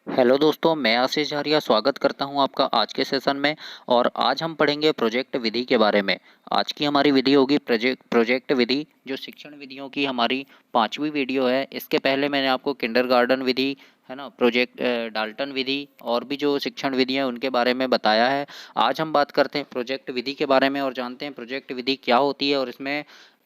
Hello दोस्तों, मैं आशीष झारिया स्वागत करता हूं आपका आज के सेशन में। और आज हम पढ़ेंगे प्रोजेक्ट विधि के बारे में। आज की हमारी विधि होगी प्रोजेक्ट विधि, जो शिक्षण विधियों की हमारी 5वीं वीडियो है। इसके पहले मैंने आपको किंडरगार्टन विधि, है ना, प्रोजेक्ट डाल्टन विधि और भी जो शिक्षण विधि हैं उनके बारे में बताया है। आज हम बात करते हैं प्रोजेक्ट विधि के बारे में और जानते हैं प्रोजेक्ट विधि क्या होती है और इसमें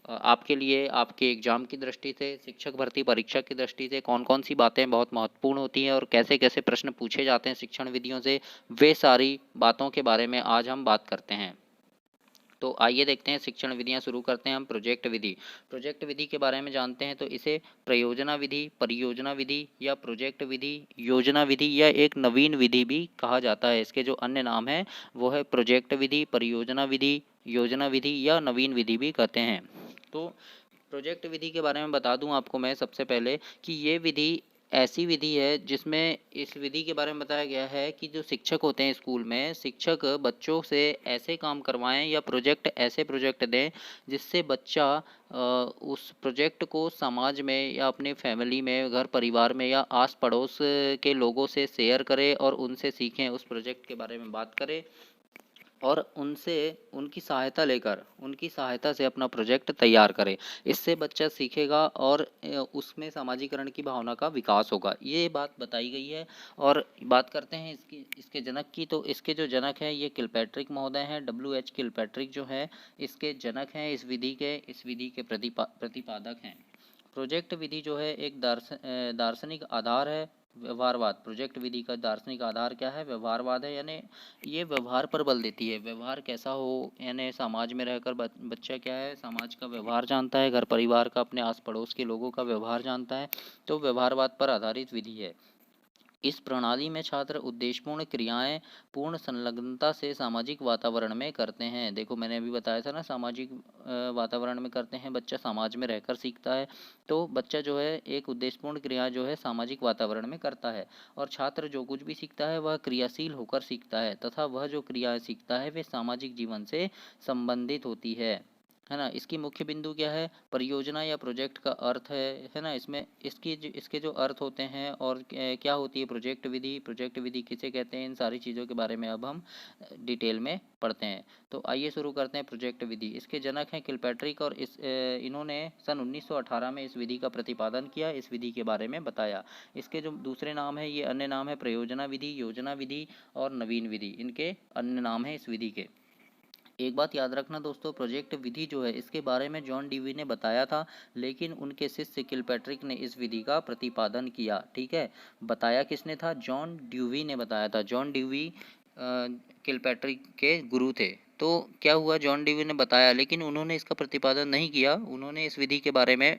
आपके लिए आपके एग्जाम की दृष्टि से, शिक्षक भर्ती परीक्षा की दृष्टि से कौन कौन सी बातें बहुत महत्वपूर्ण होती हैं और कैसे कैसे प्रश्न पूछे जाते हैं शिक्षण विधियों से, वे सारी बातों के बारे में आज हम बात करते हैं। तो आइए देखते हैं, शिक्षण विधियां शुरू करते हैं हम प्रोजेक्ट विधि। प्रोजेक्ट विधि के बारे में जानते हैं तो इसे प्रयोजना विधि, परियोजना विधि या प्रोजेक्ट विधि, योजना विधि या एक नवीन विधि भी कहा जाता है। इसके जो अन्य नाम है वो है प्रोजेक्ट विधि, परियोजना विधि, योजना विधि या नवीन विधि भी कहते हैं। तो प्रोजेक्ट विधि के बारे में बता दूं आपको मैं सबसे पहले कि ये विधि ऐसी विधि है जिसमें इस विधि के बारे में बताया गया है कि जो शिक्षक होते हैं स्कूल में, शिक्षक बच्चों से ऐसे काम करवाएं या ऐसे प्रोजेक्ट दें जिससे बच्चा उस प्रोजेक्ट को समाज में या अपने फैमिली में, घर परिवार में या आस पड़ोस के लोगों से शेयर करे और उनसे सीखें, उस प्रोजेक्ट के बारे में बात करें और उनसे उनकी सहायता लेकर उनकी सहायता से अपना प्रोजेक्ट तैयार करें। इससे बच्चा सीखेगा और उसमें सामाजिकरण की भावना का विकास होगा। ये बात बताई गई है। और बात करते हैं इसके जनक की। तो इसके जो जनक हैं ये किलपैट्रिक महोदय हैं। W.H. किलपैट्रिक जो है इसके जनक हैं, इस विधि के प्रतिपादक हैं। प्रोजेक्ट विधि जो है एक दार्शनिक आधार है। व्यवहारवाद, प्रोजेक्ट विधि का दार्शनिक आधार क्या है? व्यवहारवाद है। यानी ये व्यवहार पर बल देती है। व्यवहार कैसा हो, यानी समाज में रहकर बच्चा क्या है, समाज का व्यवहार जानता है, घर परिवार का, अपने आस पड़ोस के लोगों का व्यवहार जानता है। तो व्यवहारवाद पर आधारित विधि है। इस प्रणाली में छात्र उद्देश्यपूर्ण क्रियाएं पूर्ण संलग्नता से सामाजिक वातावरण में करते हैं। देखो मैंने अभी बताया था ना, सामाजिक वातावरण में करते हैं, बच्चा समाज में रहकर सीखता है। तो बच्चा जो है एक उद्देश्यपूर्ण क्रिया जो है सामाजिक वातावरण में करता है। और छात्र जो कुछ भी सीखता है वह क्रियाशील होकर सीखता है तथा वह जो क्रियाएं सीखता है वे सामाजिक जीवन से संबंधित होती है ना। इसकी मुख्य बिंदु क्या है? परियोजना या प्रोजेक्ट का अर्थ है ना। इसमें इसके जो अर्थ होते हैं और क्या होती है प्रोजेक्ट विधि किसे कहते हैं, इन सारी चीज़ों के बारे में अब हम डिटेल में पढ़ते हैं। तो आइए शुरू करते हैं प्रोजेक्ट विधि। इसके जनक हैं किलपैट्रिक और इन्होंने सन 1918 में इस विधि का प्रतिपादन किया, इस विधि के बारे में बताया। इसके जो दूसरे नाम है, ये अन्य नाम है प्रयोजना विधि, योजना विधि और नवीन विधि, इनके अन्य नाम है इस विधि के। एक बात याद रखना दोस्तों, प्रोजेक्ट विधि जो है इसके बारे में जॉन डीवी ने बताया था, लेकिन उनके शिष्य किलपैट्रिक ने इस विधि का प्रतिपादन किया। ठीक है, बताया किसने था? जॉन ड्यूवी ने बताया था। जॉन ड्यूवी किलपैट्रिक के गुरु थे। तो क्या हुआ, जॉन डीवी ने बताया लेकिन उन्होंने इसका प्रतिपादन नहीं किया, उन्होंने इस विधि के बारे में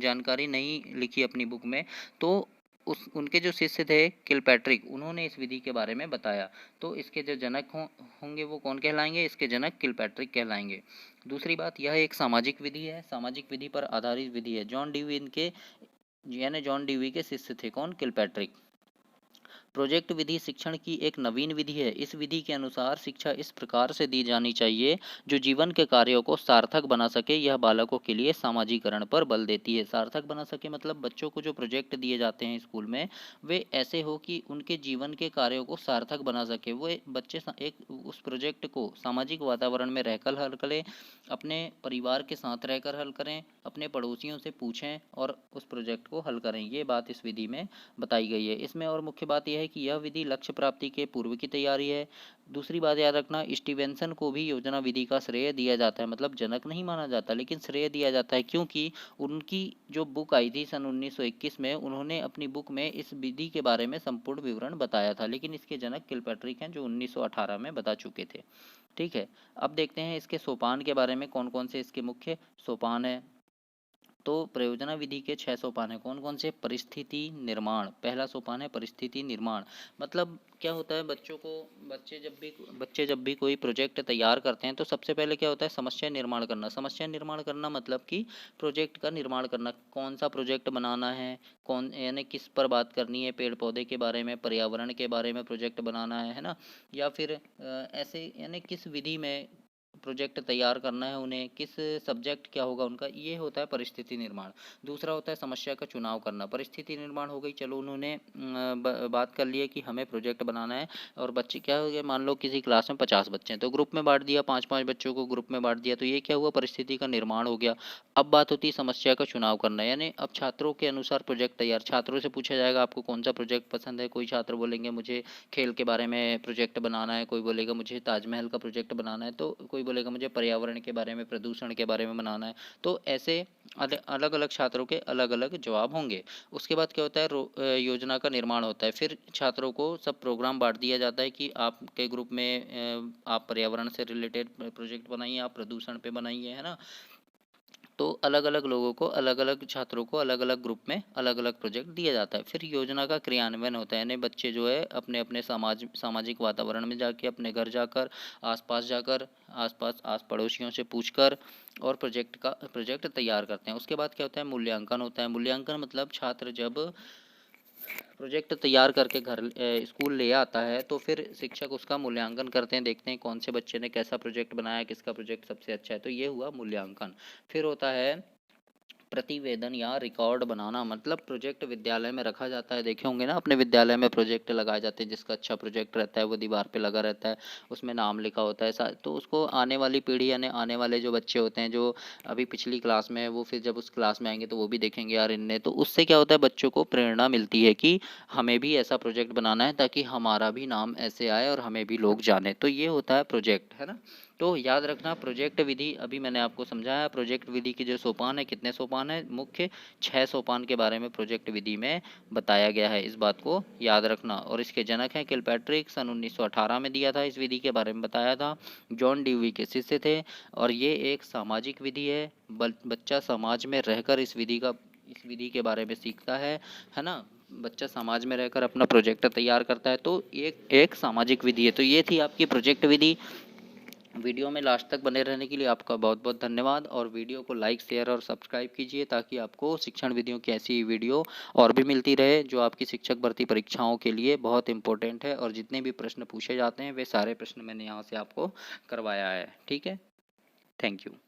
जानकारी नहीं लिखी अपनी बुक में। तो उस उनके जो शिष्य थे किलपैट्रिक, उन्होंने इस विधि के बारे में बताया। तो इसके जो जनक होंगे वो कौन कहलाएंगे? इसके जनक किलपैट्रिक कहलाएंगे। दूसरी बात, यह एक सामाजिक विधि है, सामाजिक विधि पर आधारित विधि है। जॉन डीवी इनके यानी जॉन डीवी के शिष्य थे। कौन? किलपैट्रिक। प्रोजेक्ट विधि शिक्षण की एक नवीन विधि है। इस विधि के अनुसार शिक्षा इस प्रकार से दी जानी चाहिए जो जीवन के कार्यों को सार्थक बना सके। यह बालकों के लिए सामाजिकरण पर बल देती है। सार्थक बना सके मतलब बच्चों को जो प्रोजेक्ट दिए जाते हैं स्कूल में, वे ऐसे हो कि उनके जीवन के कार्यों को सार्थक बना सके। वो बच्चे एक उस प्रोजेक्ट को सामाजिक वातावरण में रहकर हल करें, अपने परिवार के साथ रहकर हल करें, अपने पड़ोसियों से पूछें और उस प्रोजेक्ट को हल करें। ये बात इस विधि में बताई गई है। इसमें और मुख्य बात यह है कि यह विधि लक्ष्य प्राप्ति के पूर्व की तैयारी है। दूसरी बात याद रखना, स्टीवेंसन को भी योजना विधि का श्रेय दिया जाता है, मतलब जनक नहीं माना जाता लेकिन श्रेय दिया जाता है, क्योंकि उनकी जो बुक आई थी सन 1921 में, उन्होंने अपनी बुक में इस विधि के बारे में संपूर्ण विवरण बताया था, लेकिन इसके जनक किलपैट्रिक हैं जो 1918 में बता चुके थे। ठीक है, अब देखते हैं इसके सोपान के बारे में, कौन कौन से इसके मुख्य सोपान है। तो प्रयोजना विधि के 6 सोपान है। कौन कौन से? परिस्थिति निर्माण, पहला सोपान है परिस्थिति निर्माण। मतलब क्या होता है, बच्चे जब भी कोई प्रोजेक्ट तैयार करते हैं तो सबसे पहले क्या होता है? समस्या निर्माण करना। समस्या निर्माण करना मतलब कि प्रोजेक्ट का निर्माण करना, कौन सा प्रोजेक्ट बनाना है, कौन यानी किस पर बात करनी है, पेड़ पौधे के बारे में, पर्यावरण के बारे में प्रोजेक्ट बनाना है ना, या फिर ऐसे यानी किस विधि में प्रोजेक्ट तैयार करना है उन्हें, किस सब्जेक्ट क्या होगा उनका, ये होता है परिस्थिति निर्माण। दूसरा होता है समस्या का चुनाव करना। परिस्थिति निर्माण हो गई, चलो उन्होंने बात कर ली है कि हमें प्रोजेक्ट बनाना है, और बच्चे क्या हो गए, मान लो किसी क्लास में 50 बच्चे हैं तो ग्रुप में बांट दिया, 5-5 बच्चों को ग्रुप में बांट दिया, तो ये क्या हुआ, परिस्थिति का निर्माण हो गया। अब बात होती है समस्या का चुनाव करना, यानी अब छात्रों के अनुसार प्रोजेक्ट तैयार, छात्रों से पूछा जाएगा आपको कौन सा प्रोजेक्ट पसंद है। कोई छात्र बोलेंगे मुझे खेल के बारे में प्रोजेक्ट बनाना है, कोई बोलेगा मुझे ताजमहल का प्रोजेक्ट बनाना है, तो कोई बोलेगा मुझे पर्यावरण के बारे में, प्रदूषण के बारे में बनाना है। तो ऐसे अलग अलग छात्रों के अलग अलग जवाब होंगे। उसके बाद क्या होता है, योजना का निर्माण होता है। फिर छात्रों को सब प्रोग्राम बांट दिया जाता है कि आपके ग्रुप में आप पर्यावरण से रिलेटेड प्रोजेक्ट बनाइए, आप प्रदूषण पे बनाइए, है ना। तो अलग अलग लोगों को, अलग अलग छात्रों को अलग अलग ग्रुप में अलग अलग प्रोजेक्ट दिया जाता है। फिर योजना का क्रियान्वयन होता है, यानी बच्चे जो है अपने अपने सामाजिक वातावरण में जाके, अपने घर जाकर, आसपास जाकर, आसपास आस पड़ोसियों से पूछकर और प्रोजेक्ट तैयार करते हैं। उसके बाद क्या होता है, मूल्यांकन होता है। मूल्यांकन मतलब छात्र जब प्रोजेक्ट तैयार करके स्कूल ले आता है तो फिर शिक्षक उसका मूल्यांकन करते हैं, देखते हैं कौन से बच्चे ने कैसा प्रोजेक्ट बनाया, किसका प्रोजेक्ट सबसे अच्छा है, तो ये हुआ मूल्यांकन। फिर होता है प्रतिवेदन या रिकॉर्ड बनाना, मतलब प्रोजेक्ट विद्यालय में रखा जाता है। देखे होंगे ना अपने विद्यालय में प्रोजेक्ट लगाए जाते हैं, जिसका अच्छा प्रोजेक्ट रहता है वो दीवार पे लगा रहता है, उसमें नाम लिखा होता है। तो उसको आने वाली पीढ़ी, यानी आने वाले जो बच्चे होते हैं जो अभी पिछली क्लास में है, वो फिर जब उस क्लास में आएंगे तो वो भी देखेंगे यार इनने, तो उससे क्या होता है, बच्चों को प्रेरणा मिलती है कि हमें भी ऐसा प्रोजेक्ट बनाना है ताकि हमारा भी नाम ऐसे आए और हमें भी लोग जाने। तो ये होता है प्रोजेक्ट, है ना। तो याद रखना, प्रोजेक्ट विधि अभी मैंने आपको समझाया। प्रोजेक्ट विधि के जो सोपान है, कितने सोपान है, मुख्य 6 सोपान के बारे में प्रोजेक्ट विधि में बताया गया है, इस बात को याद रखना। और इसके जनक हैं किलपैट्रिक, सन 1918 में दिया था, इस विधि के बारे में बताया था। जॉन ड्यूई के शिष्य थे, और ये एक सामाजिक विधि है। बच्चा समाज में रहकर इस विधि के बारे में सीखता है ना। बच्चा समाज में रहकर अपना प्रोजेक्ट तैयार करता है, तो एक एक सामाजिक विधि है। तो ये थी आपकी प्रोजेक्ट विधि। वीडियो में लास्ट तक बने रहने के लिए आपका बहुत बहुत धन्यवाद, और वीडियो को लाइक, शेयर और सब्सक्राइब कीजिए ताकि आपको शिक्षण विधियों की ऐसी वीडियो और भी मिलती रहे जो आपकी शिक्षक भर्ती परीक्षाओं के लिए बहुत इंपॉर्टेंट है। और जितने भी प्रश्न पूछे जाते हैं वे सारे प्रश्न मैंने यहाँ से आपको करवाया है। ठीक है, थैंक यू।